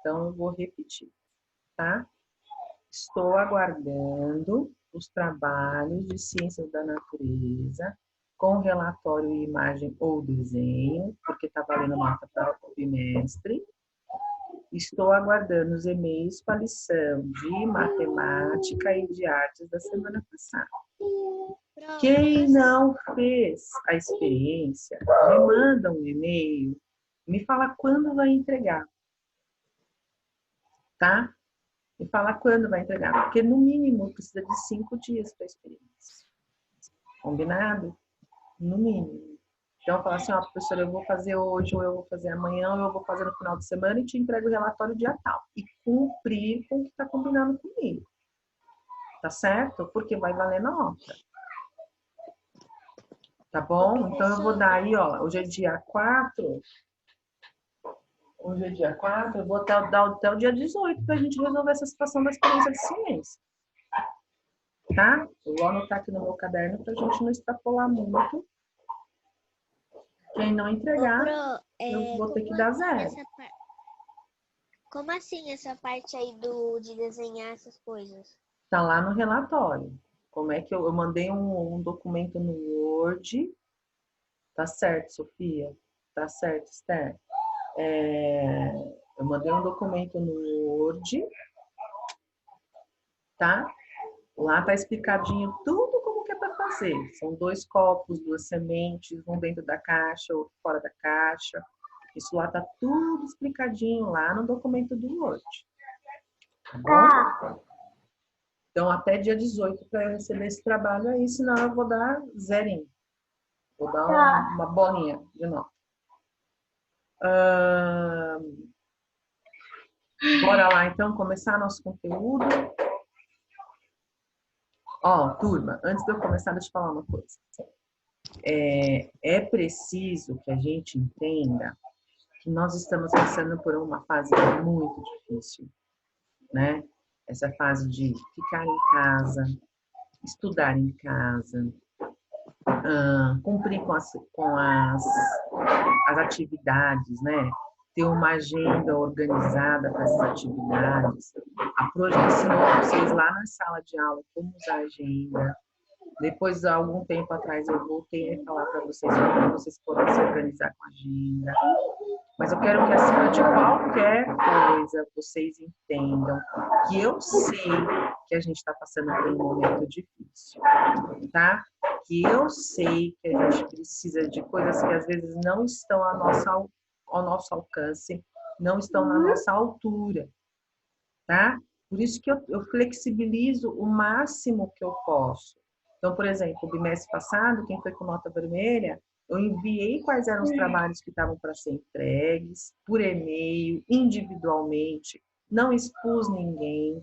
Então, eu vou repetir, tá? Estou aguardando os trabalhos de ciências da natureza com relatório, imagem ou desenho, porque está valendo nota para o bimestre. Estou aguardando os e-mails com a lição de matemática e de artes da semana passada. Quem não fez a experiência, me manda um e-mail, me fala quando vai entregar, tá? Me fala quando vai entregar, porque no mínimo precisa de 5 dias para a experiência. Combinado? No mínimo. Então, fala assim, ó, professora, eu vou fazer hoje, ou eu vou fazer amanhã, ou eu vou fazer no final de semana e te entrego o relatório dia tal. E cumprir com o que está combinando comigo. Tá certo? Porque vai valer nota. Tá bom? Então, eu vou dar aí, ó, hoje é dia 4. Hoje é dia 4, eu vou dar até o dia 18 para a gente resolver essa situação da experiência de ciência. Tá? Eu vou anotar aqui no meu caderno para a gente não extrapolar muito. Quem não entregar, eu vou ter que dar 0. Como assim essa parte aí de desenhar essas coisas? Tá lá no relatório. Como é que eu mandei um documento no Word. Tá certo, Sofia? Tá certo, Esther? Eu mandei um documento no Word, tá? Lá tá explicadinho tudo como que é para fazer. São 2 copos, 2 sementes, um dentro da caixa, outro fora da caixa. Isso lá tá tudo explicadinho lá no documento do Word. Tá bom? Então, até dia 18 para eu receber esse trabalho aí, senão eu vou dar 0. Vou dar uma bolinha de nota. Bora lá, então, começar nosso conteúdo. Ó, turma, antes de eu começar, deixa eu falar uma coisa. É preciso que a gente entenda que nós estamos passando por uma fase muito difícil, né? Essa fase de ficar em casa, estudar em casa, cumprir com as atividades, né? Ter uma agenda organizada para essas atividades. A Pro já ensinou vocês lá na sala de aula como usar a agenda. Depois, há algum tempo atrás, eu voltei a falar para vocês como vocês podem se organizar com a agenda. Mas eu quero que, acima de qualquer coisa, vocês entendam que eu sei que a gente está passando por um momento difícil, tá? Que eu sei que a gente precisa de coisas que às vezes não estão ao nosso alcance, não estão na nossa altura, tá? Por isso que eu flexibilizo o máximo que eu posso. Então, por exemplo, o bimestre passado, quem foi com nota vermelha, eu enviei quais eram os trabalhos que estavam para ser entregues, por e-mail, individualmente, não expus ninguém,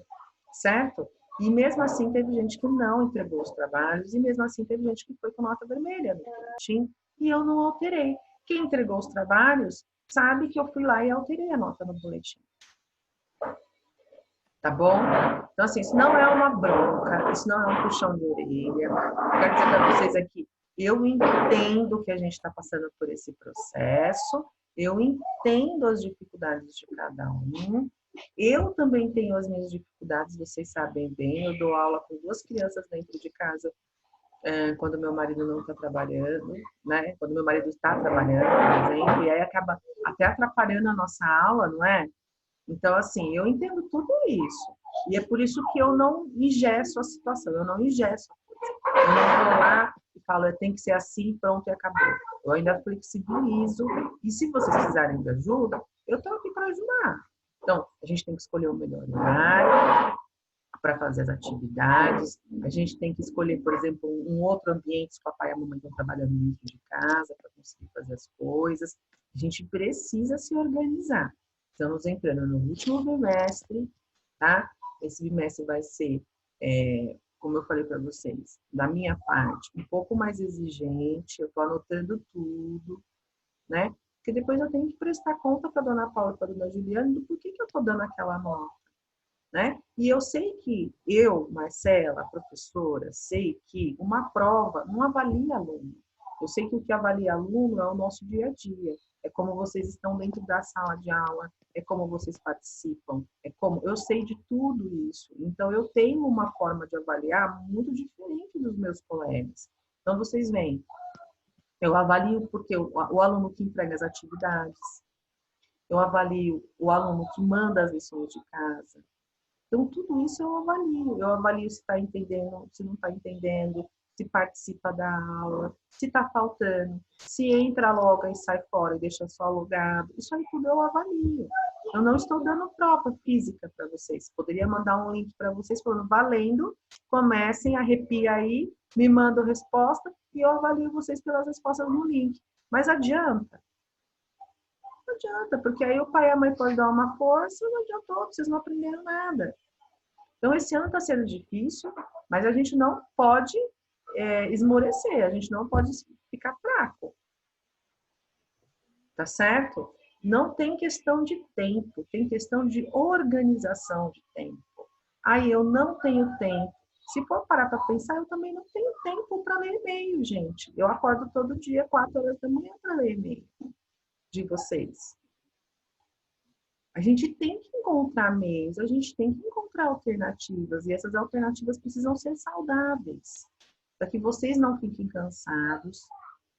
certo? E mesmo assim teve gente que não entregou os trabalhos, e mesmo assim teve gente que foi com nota vermelha no boletim, e eu não alterei. Quem entregou os trabalhos sabe que eu fui lá e alterei a nota no boletim. Tá bom? Então, assim, isso não é uma bronca, isso não é um puxão de orelha. Eu quero dizer para vocês aqui, eu entendo que a gente está passando por esse processo, eu entendo as dificuldades de cada um, eu também tenho as minhas dificuldades, vocês sabem bem, eu dou aula com 2 crianças dentro de casa, quando meu marido não está trabalhando, né? Quando meu marido está trabalhando, por exemplo, e aí acaba até atrapalhando a nossa aula, não é? Então, assim, eu entendo tudo isso. E é por isso que eu não engesso a situação, eu não engesso a coisa. Eu não vou lá e falo, tem que ser assim, pronto e acabou. Eu ainda flexibilizo. E se vocês precisarem de ajuda, eu estou aqui para ajudar. Então, a gente tem que escolher o melhor horário para fazer as atividades. A gente tem que escolher, por exemplo, um outro ambiente, se o papai e a mamãe estão trabalhando dentro de casa para conseguir fazer as coisas. A gente precisa se organizar. Estamos entrando no último bimestre, tá? Esse bimestre vai ser, como eu falei para vocês, da minha parte, um pouco mais exigente. Eu estou anotando tudo, né? Porque depois eu tenho que prestar conta para a dona Paula e para a dona Juliana do porquê que eu estou dando aquela nota, né? E eu sei que eu, Marcela, professora, sei que uma prova não avalia aluno. Eu sei que o que avalia aluno é o nosso dia a dia. é como vocês estão dentro da sala de aula, é como vocês participam, é como eu sei de tudo isso. Então eu tenho uma forma de avaliar muito diferente dos meus colegas. Então vocês veem, eu avalio porque o aluno que entrega as atividades, eu avalio o aluno que manda as lições de casa. Então, tudo isso eu avalio. Eu avalio se está entendendo, se não está entendendo, se participa da aula, se está faltando, se entra, loga e sai fora e deixa só logado. Isso aí tudo eu avalio. Eu não estou dando prova física para vocês. Poderia mandar um link para vocês falando, valendo, comecem, arrepia aí, me mandam resposta e eu avalio vocês pelas respostas no link. Mas adianta? Não adianta, porque aí o pai e a mãe podem dar uma força, não adiantou, vocês não aprenderam nada. Então, esse ano está sendo difícil, mas a gente não pode esmorecer, a gente não pode ficar fraco. Tá certo? Não tem questão de tempo, tem questão de organização de tempo. Aí eu não tenho tempo. Se for parar para pensar, eu também não tenho tempo para ler e-mail, gente. Eu acordo todo dia, 4 horas da manhã, para ler e-mail de vocês. A gente tem que encontrar meios, a gente tem que encontrar alternativas, e essas alternativas precisam ser saudáveis, para que vocês não fiquem cansados,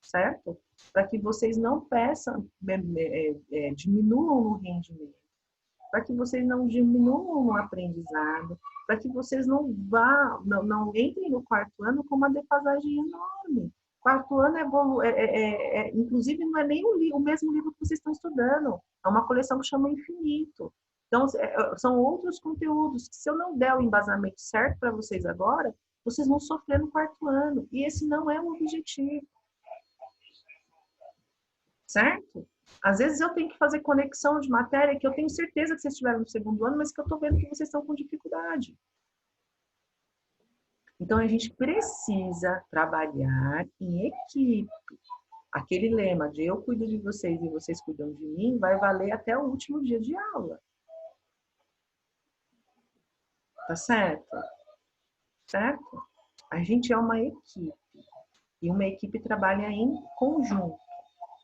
certo? Para que vocês não diminuam no rendimento, para que vocês não diminuam no aprendizado, para que vocês não entrem no quarto ano com uma defasagem enorme. Quarto ano inclusive não é nem o mesmo livro que vocês estão estudando, é uma coleção que chama Infinito. Então, são outros conteúdos que se eu não der o embasamento certo para vocês agora, vocês vão sofrer no quarto ano. E esse não é o objetivo. Certo? Às vezes eu tenho que fazer conexão de matéria que eu tenho certeza que vocês estiveram no segundo ano, mas que eu estou vendo que vocês estão com dificuldade. Então, a gente precisa trabalhar em equipe. Aquele lema de eu cuido de vocês e vocês cuidam de mim vai valer até o último dia de aula. Tá certo? Certo? A gente é uma equipe. E uma equipe trabalha em conjunto.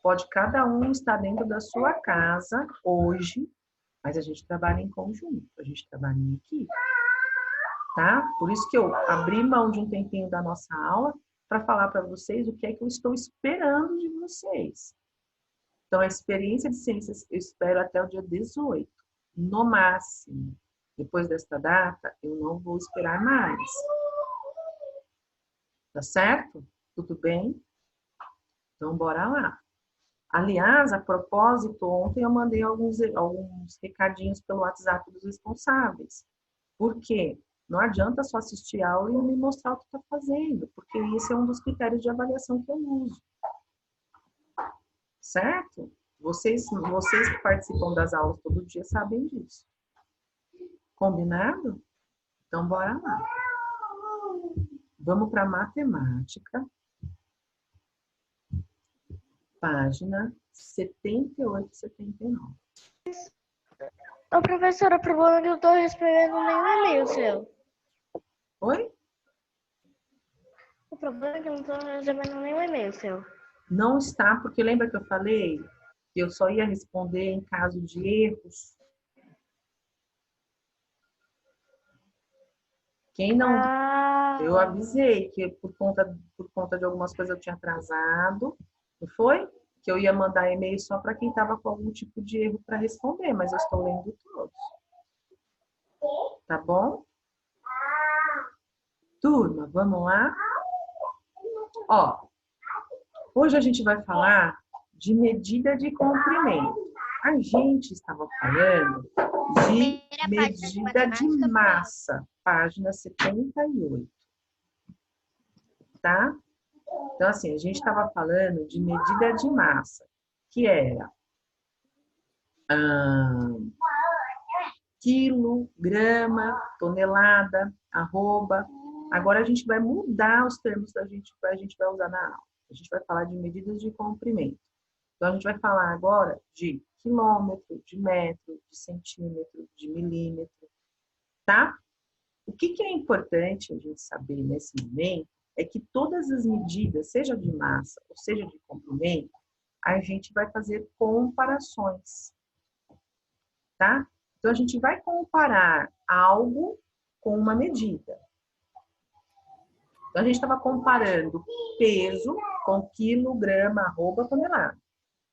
Pode cada um estar dentro da sua casa hoje, mas a gente trabalha em conjunto, a gente trabalha em equipe. Tá? Por isso que eu abri mão de um tempinho da nossa aula para falar para vocês o que é que eu estou esperando de vocês. Então, a experiência de ciências eu espero até o dia 18, no máximo. Depois desta data, eu não vou esperar mais. Tá certo? Tudo bem? Então, bora lá. Aliás, a propósito, ontem eu mandei alguns recadinhos pelo WhatsApp dos responsáveis. Por quê? Não adianta só assistir a aula e não me mostrar o que está fazendo, porque esse é um dos critérios de avaliação que eu uso. Certo? Vocês que participam das aulas todo dia sabem disso. Combinado? Então, bora lá. Vamos para matemática. Página 78 e 79. Ô, professora, o problema é que eu não tô recebendo nenhum e-mail seu. Oi? O problema é que eu não tô recebendo nenhum e-mail seu. Não está, porque lembra que eu falei que eu só ia responder em caso de erros? Quem não... Eu avisei que por conta de algumas coisas eu tinha atrasado, não foi? Que eu ia mandar e-mail só para quem estava com algum tipo de erro para responder, mas eu estou lendo todos. Tá bom? Turma, vamos lá? Ó, hoje a gente vai falar de medida de comprimento. A gente estava falando de medida de massa, página 78. Tá? Então, assim, a gente estava falando de medida de massa, que era quilo, grama, tonelada, arroba. Agora a gente vai mudar os termos que a gente vai usar na aula. A gente vai falar de medidas de comprimento. Então, a gente vai falar agora de quilômetro, de metro, de centímetro, de milímetro, tá? O que é importante a gente saber nesse momento é que todas as medidas, seja de massa ou seja de comprimento, a gente vai fazer comparações, tá? Então, a gente vai comparar algo com uma medida. Então, a gente estava comparando peso com quilograma, arroba, tonelada.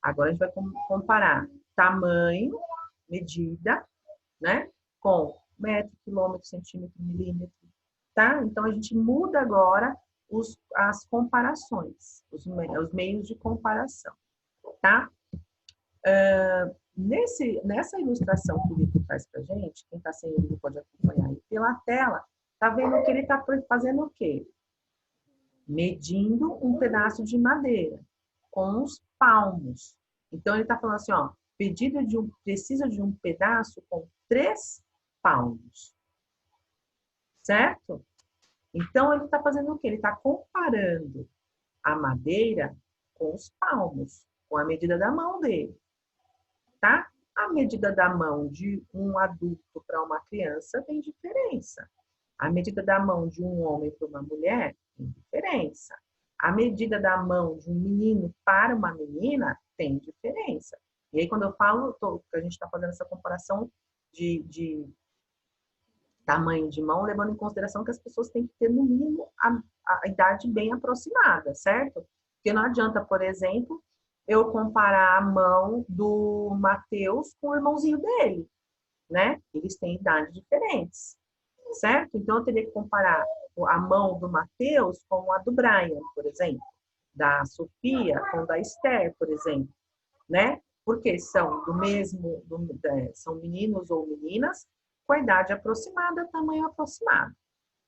Agora, a gente vai comparar tamanho, medida, né? Com metro, quilômetro, centímetro, milímetro, tá? Então, a gente muda agora as comparações, os meios de comparação, tá? Nessa ilustração que o Vitor traz pra gente, quem está sem o livro pode acompanhar aí pela tela, tá vendo que ele está fazendo o quê? Medindo um pedaço de madeira com os palmos. Então, ele está falando assim, ó, precisa de um pedaço com 3 palmos. Certo? Então, ele está fazendo o quê? Ele está comparando a madeira com os palmos, com a medida da mão dele. Tá? A medida da mão de um adulto para uma criança tem diferença. A medida da mão de um homem para uma mulher tem diferença. A medida da mão de um menino para uma menina tem diferença. E aí, quando eu falo que a gente está fazendo essa comparação de tamanho de mão, levando em consideração que as pessoas têm que ter, no mínimo, a idade bem aproximada, certo? Porque não adianta, por exemplo, eu comparar a mão do Mateus com o irmãozinho dele, né? Eles têm idades diferentes, certo? Então, eu teria que comparar a mão do Mateus com a do Brian, por exemplo, da Sofia com a da Esther, por exemplo, né? Porque são são meninos ou meninas com a idade aproximada, tamanho aproximado,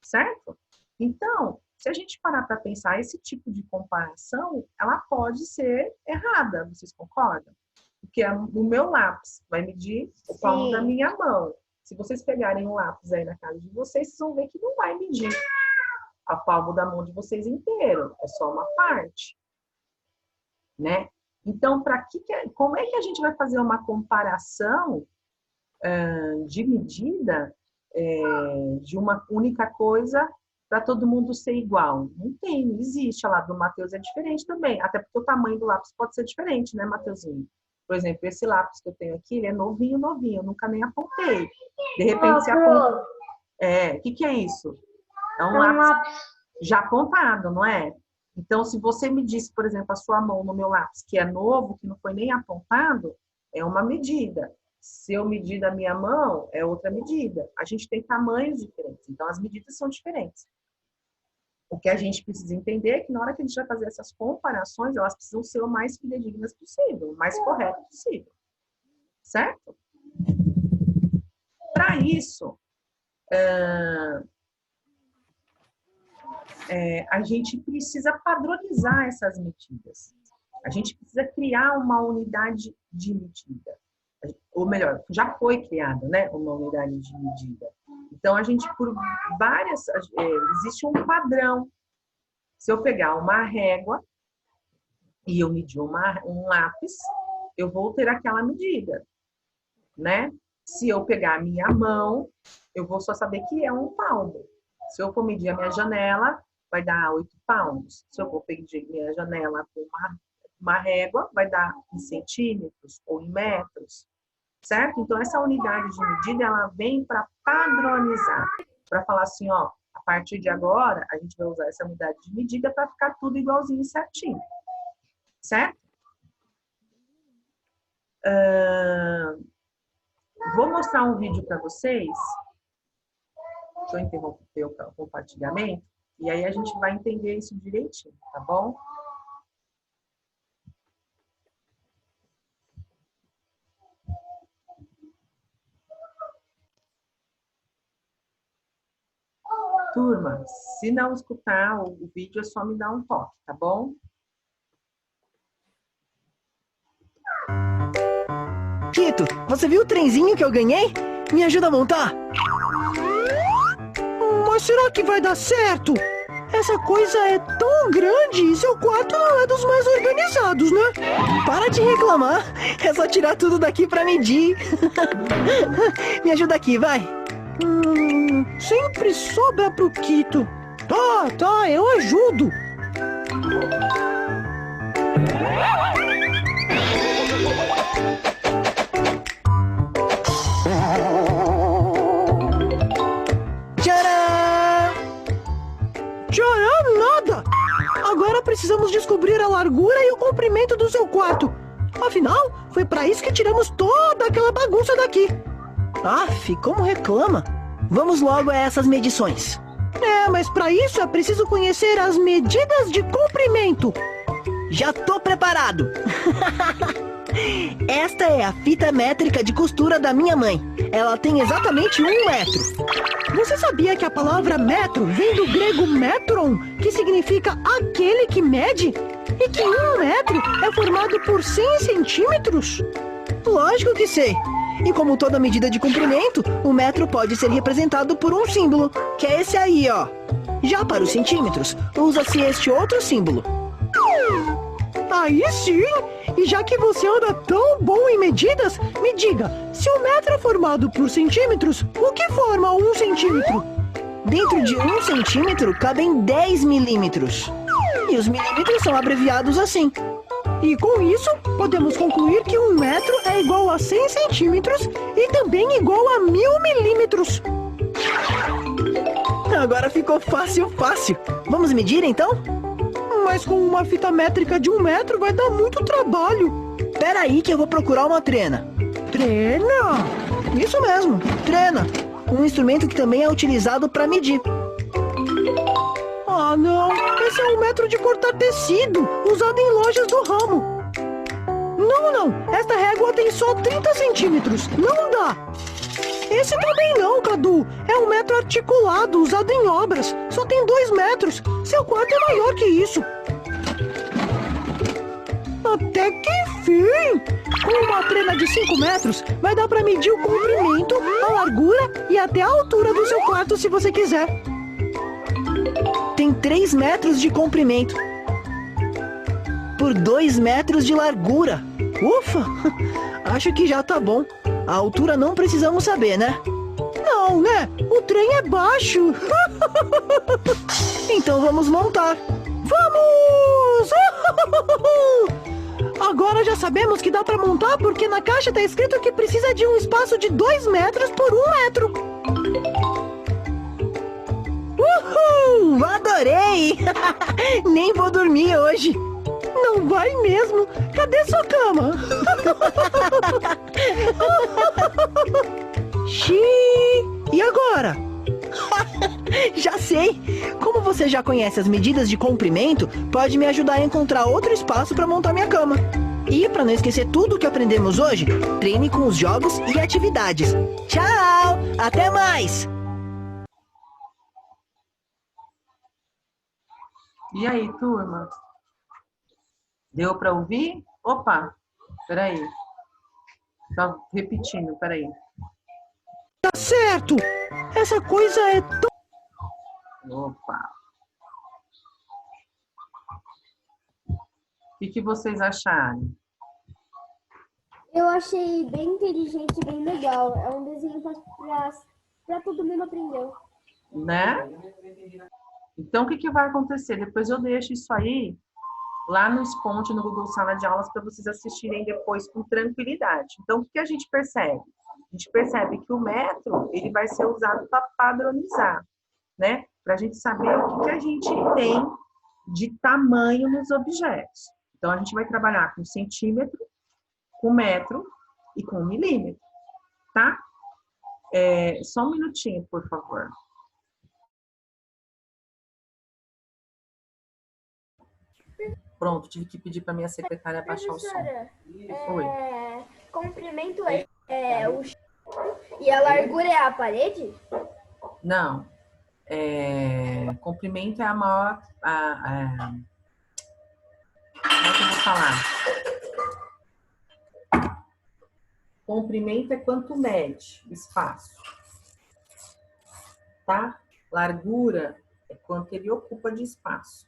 certo? Então, se a gente parar para pensar, esse tipo de comparação, ela pode ser errada, vocês concordam? Porque o meu lápis vai medir o palmo da minha mão. Se vocês pegarem um lápis aí na casa de vocês, vocês vão ver que não vai medir a palma da mão de vocês inteiro, é só uma parte, né? Então, como é que a gente vai fazer uma comparação de medida de uma única coisa para todo mundo ser igual? Não tem, não existe. A lá do Mateus é diferente também, até porque o tamanho do lápis pode ser diferente, né, Mateuzinho? Por exemplo, esse lápis que eu tenho aqui, ele é novinho, eu nunca nem apontei. De repente, você aponta... o que é isso? É um lápis já apontado, não é? Então, se você medisse, por exemplo, a sua mão no meu lápis, que é novo, que não foi nem apontado, é uma medida. Se eu medir da minha mão, é outra medida. A gente tem tamanhos diferentes, então as medidas são diferentes. O que a gente precisa entender é que na hora que a gente vai fazer essas comparações, elas precisam ser o mais fidedignas possível, o mais correto possível. Certo? Para isso, a gente precisa padronizar essas medidas. A gente precisa criar uma unidade de medida. Ou melhor, já foi criada, né, uma unidade de medida. Então, a gente, existe um padrão. Se eu pegar uma régua e eu medir um lápis, eu vou ter aquela medida, né? Se eu pegar a minha mão, eu vou só saber que é um palmo. Se eu for medir a minha janela, vai dar 8 palmos. Se eu for medir minha janela com uma régua, vai dar em centímetros ou em metros, certo? Então, essa unidade de medida, ela vem para padronizar, para falar assim, ó, a partir de agora, a gente vai usar essa unidade de medida para ficar tudo igualzinho, certinho, certo? Vou mostrar um vídeo para vocês. Deixa eu interromper o compartilhamento, e aí a gente vai entender isso direitinho, tá bom? Turma, se não escutar o vídeo, é só me dar um toque, tá bom? Quito, você viu o trenzinho que eu ganhei? Me ajuda a montar? Mas será que vai dar certo? Essa coisa é tão grande e seu quarto não é dos mais organizados, né? Para de reclamar, é só tirar tudo daqui pra medir. Me ajuda aqui, vai. Sempre sobra pro Quito. Tá, eu ajudo. Tcharam! Tcharam nada! Agora precisamos descobrir a largura e o comprimento do seu quarto. Afinal, foi para isso que tiramos toda aquela bagunça daqui. Aff, como reclama. Vamos logo a essas medições. Mas para isso é preciso conhecer as medidas de comprimento. Já tô preparado. Esta é a fita métrica de costura da minha mãe. Ela tem exatamente 1 metro. Você sabia que a palavra metro vem do grego metron, que significa aquele que mede? E que 1 metro é formado por 100 centímetros? Lógico que sei. E como toda medida de comprimento, o metro pode ser representado por um símbolo, que é esse aí, ó. Já para os centímetros, usa-se este outro símbolo. Aí sim! E já que você anda tão bom em medidas, me diga, se o metro é formado por centímetros, o que forma 1 centímetro? Dentro de 1 centímetro cabem 10 milímetros. E os milímetros são abreviados assim. E com isso, podemos concluir que 1 metro é igual a 100 centímetros e também igual a 1000 milímetros. Agora ficou fácil. Vamos medir então? Mas com uma fita métrica de 1 metro vai dar muito trabalho. Pera aí que eu vou procurar uma trena. Trena? Isso mesmo, trena. Um instrumento que também é utilizado para medir. Ah, não. Esse é um metro de cortar tecido, usado em lojas do ramo. Não. Esta régua tem só 30 centímetros. Não dá. Esse também não, Cadu. É um metro articulado, usado em obras. Só tem 2 metros. Seu quarto é maior que isso. Até que enfim! Com uma trena de 5 metros, vai dar para medir o comprimento, a largura e até a altura do seu quarto, se você quiser. Tem 3 metros de comprimento por 2 metros de largura. Ufa! Acho que já tá bom. A altura não precisamos saber, né? Não, né? O trem é baixo. Então vamos montar. Vamos! Agora já sabemos que dá pra montar porque na caixa tá escrito que precisa de um espaço de 2 metros por 1 metro. Uhul! Adorei! Nem vou dormir hoje. Não vai mesmo? Cadê sua cama? Xiii! E agora? Já sei! Como você já conhece as medidas de comprimento, pode me ajudar a encontrar outro espaço para montar minha cama. E para não esquecer tudo que aprendemos hoje, treine com os jogos e atividades. Tchau! Até mais! E aí, turma? Deu para ouvir? Opa, peraí. Tá repetindo, peraí. Tá certo! Essa coisa é tão... Opa. O que vocês acharam? Eu achei bem inteligente, bem legal. É um desenho para todo mundo aprender. Né? Então, o que vai acontecer? Depois eu deixo isso aí lá no Sponte, no Google Sala de Aulas, para vocês assistirem depois com tranquilidade. Então, o que a gente percebe? A gente percebe que o metro, ele vai ser usado para padronizar, né? Para a gente saber o que a gente tem de tamanho nos objetos. Então, a gente vai trabalhar com centímetro, com metro e com milímetro, tá? Só um minutinho, por favor. Pronto, tive que pedir para minha secretária baixar o som. Oi. Comprimento é o chão e a largura é a parede? Não. Comprimento é a maior... Como é que eu vou falar? Comprimento é quanto mede o espaço. Tá? Largura é quanto ele ocupa de espaço.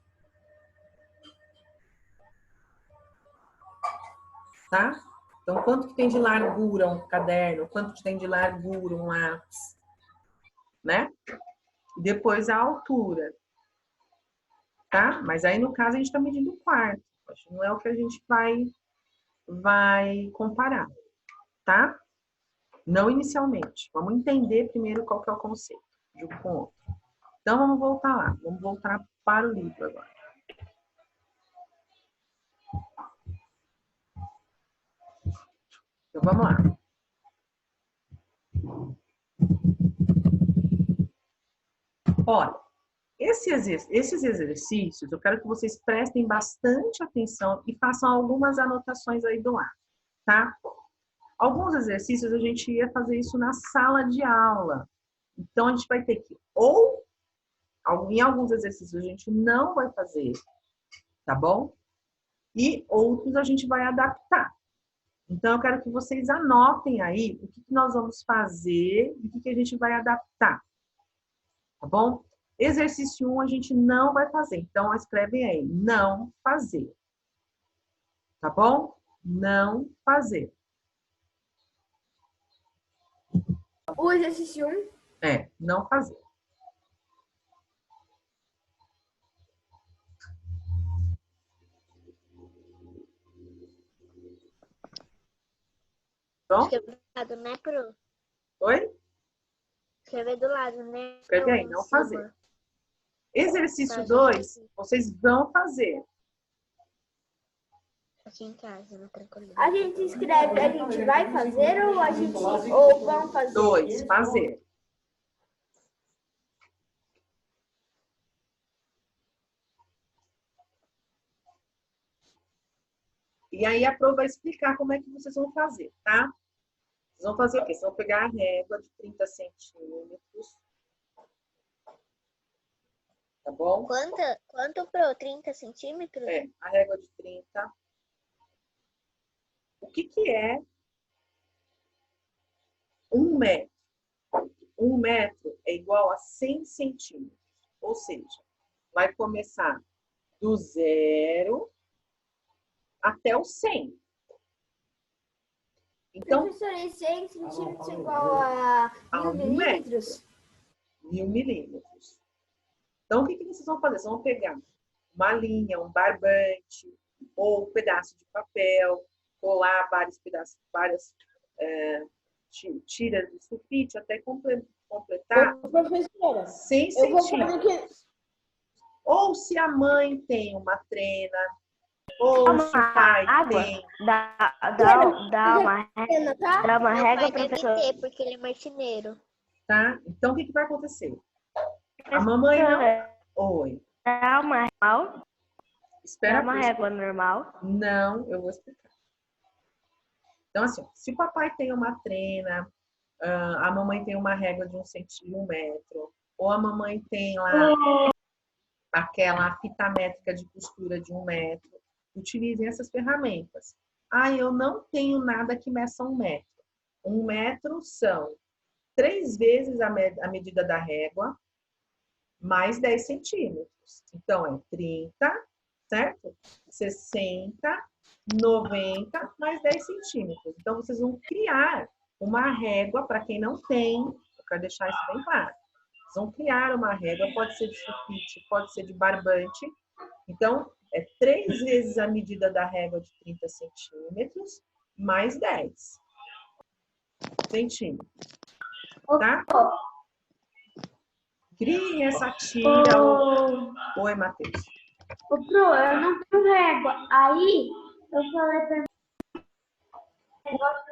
Tá? Então, quanto que tem de largura um caderno? Quanto que tem de largura um lápis? Né? Depois a altura. Tá? Mas aí, no caso, a gente está medindo o quarto. Não é o que a gente vai vai comparar, tá? Não inicialmente. Vamos entender primeiro qual que é o conceito de um com o outro. Então, vamos voltar lá. Vamos voltar para o livro agora. Então, vamos lá. Olha, esses exercícios, eu quero que vocês prestem bastante atenção e façam algumas anotações aí do lado, tá? Alguns exercícios a gente ia fazer isso na sala de aula. Então, a gente vai ter que, ou em alguns exercícios a gente não vai fazer, tá bom? E outros a gente vai adaptar. Então, eu quero que vocês anotem aí o que nós vamos fazer e o que a gente vai adaptar. Tá bom? Exercício 1 a gente não vai fazer. Então, escrevem aí, não fazer. Tá bom? Não fazer. O exercício 1? É, não fazer. Pronto? Escrever do lado, né, Pro? Oi? Escrever do lado, né? Escreve aí, não fazer. Exercício 2, vocês vão fazer. Aqui em casa, no tranquilo. A gente escreve, a gente vai fazer ou vão fazer? 2, fazer. E aí a Pro vai explicar como é que vocês vão fazer, tá? Vocês vão fazer o quê? Vocês vão pegar a régua de 30 centímetros. Tá bom? Quanto, Pro? 30 centímetros? É, a régua de 30. O que é 1 metro? 1 metro é igual a 100 centímetros. Ou seja, vai começar do 0 até o 100. Então, Professora, 100 centímetros é igual a 1000 milímetros? 1000 milímetros. Então, o que vocês vão fazer? Vocês vão pegar uma linha, um barbante, ou um pedaço de papel, colar vários pedaços, várias tiras de sulfite, até completar Professora, 100 eu vou fazer centímetros. Ou se a mãe tem uma trena, ou se o pai tem. Dá uma Meu regra, pai deve professor. ter, porque ele é marceneiro. Tá? Então, o que vai acontecer? A mamãe não... Oi. Dá uma normal? Espera Dá uma régua normal? Não, eu vou explicar. Então, assim, se o papai tem uma trena, a mamãe tem uma régua de 1 metro, ou a mamãe tem lá aquela fita métrica de costura de 1 metro, utilizem essas ferramentas. Ah, eu não tenho nada que meça 1 metro. 1 metro são 3 vezes a medida da régua, mais 10 centímetros. Então, é 30, certo? 60, 90, mais 10 centímetros. Então, vocês vão criar uma régua, para quem não tem, eu quero deixar isso bem claro. Vocês vão criar uma régua, pode ser de sulfite, pode ser de barbante. Então, é 3 vezes a medida da régua de 30 centímetros, mais 10 centímetros. Tá? Criem essa tira. Oi, Matheus. Ô, Pro, eu não tenho régua. Aí, eu falei pra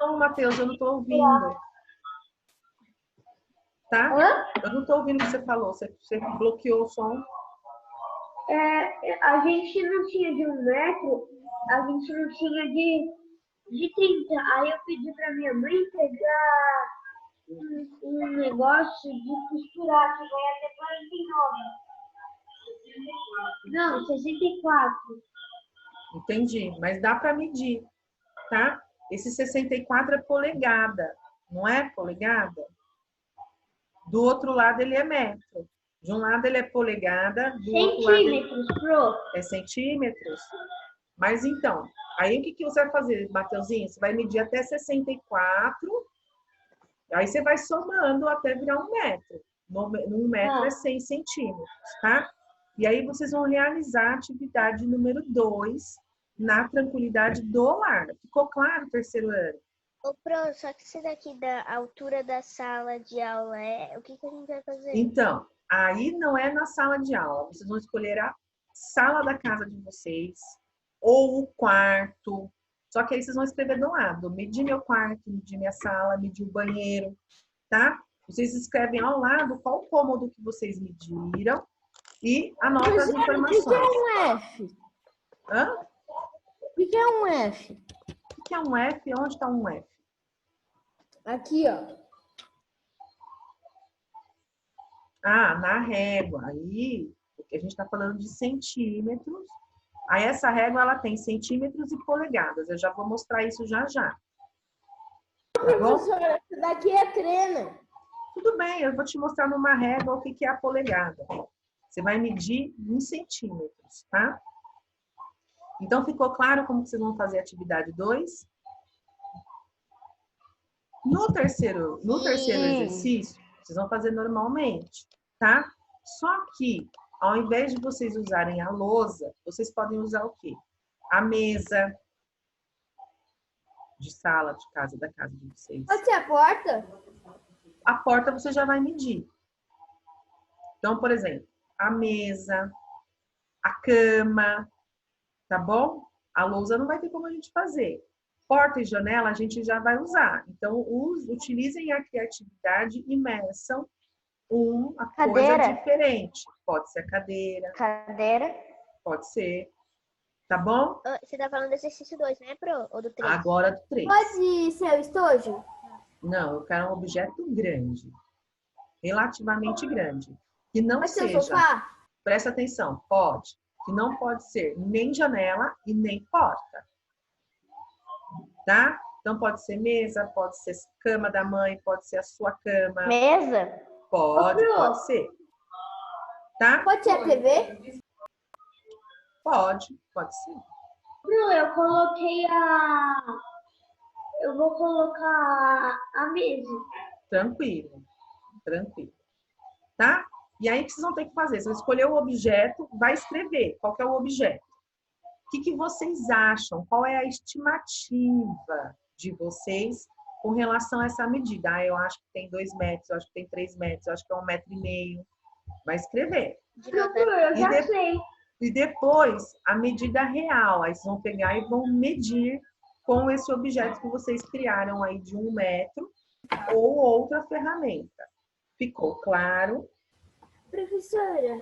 Não, Matheus, eu não estou ouvindo. Tá? Eu não estou ouvindo o que você falou. Você bloqueou o som. a gente não tinha de 1 metro, a gente não tinha de 30. Aí eu pedi pra minha mãe pegar um negócio de costurar, que vai até 49. Não, 64. Entendi, mas dá para medir, tá? Esse 64 é polegada, não é polegada? Do outro lado ele é metro. De um lado ele é polegada, do outro lado Centímetros, Pro. é centímetros. Mas então, aí o que você vai fazer, Mateuzinho? Você vai medir até 64, aí você vai somando até virar 1 metro. No 1 metro é 100 centímetros, tá? E aí vocês vão realizar a atividade número 2 na tranquilidade do lar. Ficou claro o terceiro ano? Ô, Pro, só que esse daqui da altura da sala de aula o que a gente vai fazer? Então, aí não é na sala de aula. Vocês vão escolher a sala da casa de vocês ou o quarto. Só que aí vocês vão escrever do lado. Medir meu quarto, medir minha sala, medir o banheiro, tá? Vocês escrevem ao lado qual cômodo que vocês mediram e anotam as informações. O que é um F? Hã? O que é um F? O que é um F? Onde está um F? Aqui, ó. Ah, na régua. Aí, porque a gente está falando de centímetros. Aí essa régua, ela tem centímetros e polegadas. Eu já vou mostrar isso já já. Tá bom? Professora, isso daqui é treina. Tudo bem, eu vou te mostrar numa régua o que é a polegada. Você vai medir em centímetros, tá? Então, ficou claro como que vocês vão fazer a atividade 2? No terceiro exercício, vocês vão fazer normalmente, tá? Só que, ao invés de vocês usarem a lousa, vocês podem usar o quê? A mesa de sala, de casa, da casa de vocês. Pode ser a porta? A porta você já vai medir. Então, por exemplo, a mesa, a cama, tá bom? A lousa não vai ter como a gente fazer. Porta e janela a gente já vai usar. Então, utilizem a criatividade e meçam uma coisa diferente. Pode ser a cadeira. Cadeira. Pode ser. Tá bom? Você tá falando do exercício 2, né, Pro? Ou do 3? Agora do 3. Pode ser o estojo? Não, eu quero um objeto grande. Relativamente grande. Que não Pode ser o seja... sofá? Presta atenção, pode. Que não pode ser nem janela e nem porta. Tá? Então pode ser mesa, pode ser cama da mãe, pode ser a sua cama. Mesa. Pode ser. Tá? Pode ser a TV? Pode ser. Não, eu coloquei a... Eu vou colocar a mesa. Tranquilo. Tá? E aí o que vocês vão ter que fazer? Você vai escolher o objeto, vai escrever qual que é o objeto. O que vocês acham? Qual é a estimativa de vocês com relação a essa medida? Ah, eu acho que tem 2 metros, eu acho que tem 3 metros, eu acho que é 1,5 metro. Vai escrever. Eu já sei. E depois, a medida real. Aí vocês vão pegar e vão medir com esse objeto que vocês criaram aí de 1 metro ou outra ferramenta. Ficou claro? Professora,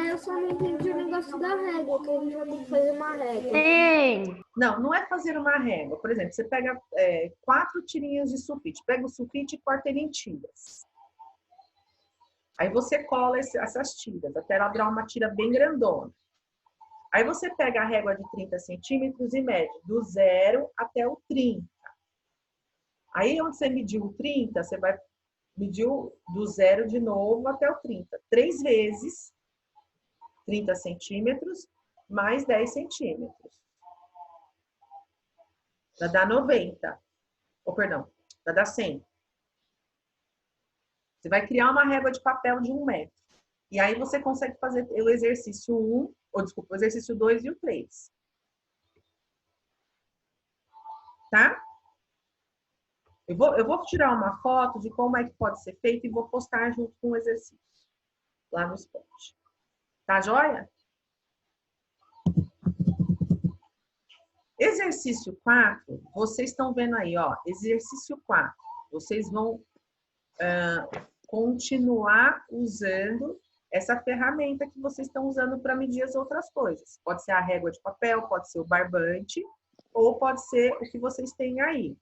eu só não entendi o negócio da régua, que a gente vai ter que fazer uma régua. Sim. Não é fazer uma régua. Por exemplo, você pega 4 tirinhas de sulfite. Pega o sulfite e corta ele em tiras. Aí você cola essas tiras, até ela virar uma tira bem grandona. Aí você pega a régua de 30 centímetros e mede do 0 até o 30. Aí onde você mediu o 30, você vai medir do 0 de novo até o 30. 3 vezes 30 centímetros mais 10 centímetros. Vai dar 90. Vai dar 100. Você vai criar uma régua de papel de 1 metro. E aí você consegue fazer o exercício 1, o exercício 2 e o 3. Tá? Eu vou tirar uma foto de como é que pode ser feito e vou postar junto com o exercício lá no Spot. Tá joia? Exercício 4, vocês estão vendo aí, ó. Exercício 4. Vocês vão continuar usando essa ferramenta que vocês estão usando para medir as outras coisas. Pode ser a régua de papel, pode ser o barbante, ou pode ser o que vocês têm aí.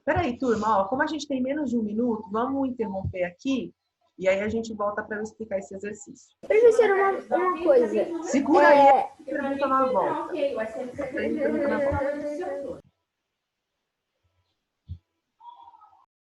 Peraí, turma, ó, como a gente tem menos de 1 minuto, vamos interromper aqui e aí a gente volta para eu explicar esse exercício. Professora, uma coisa. Segura aí, pergunta na volta. Pergunta na volta.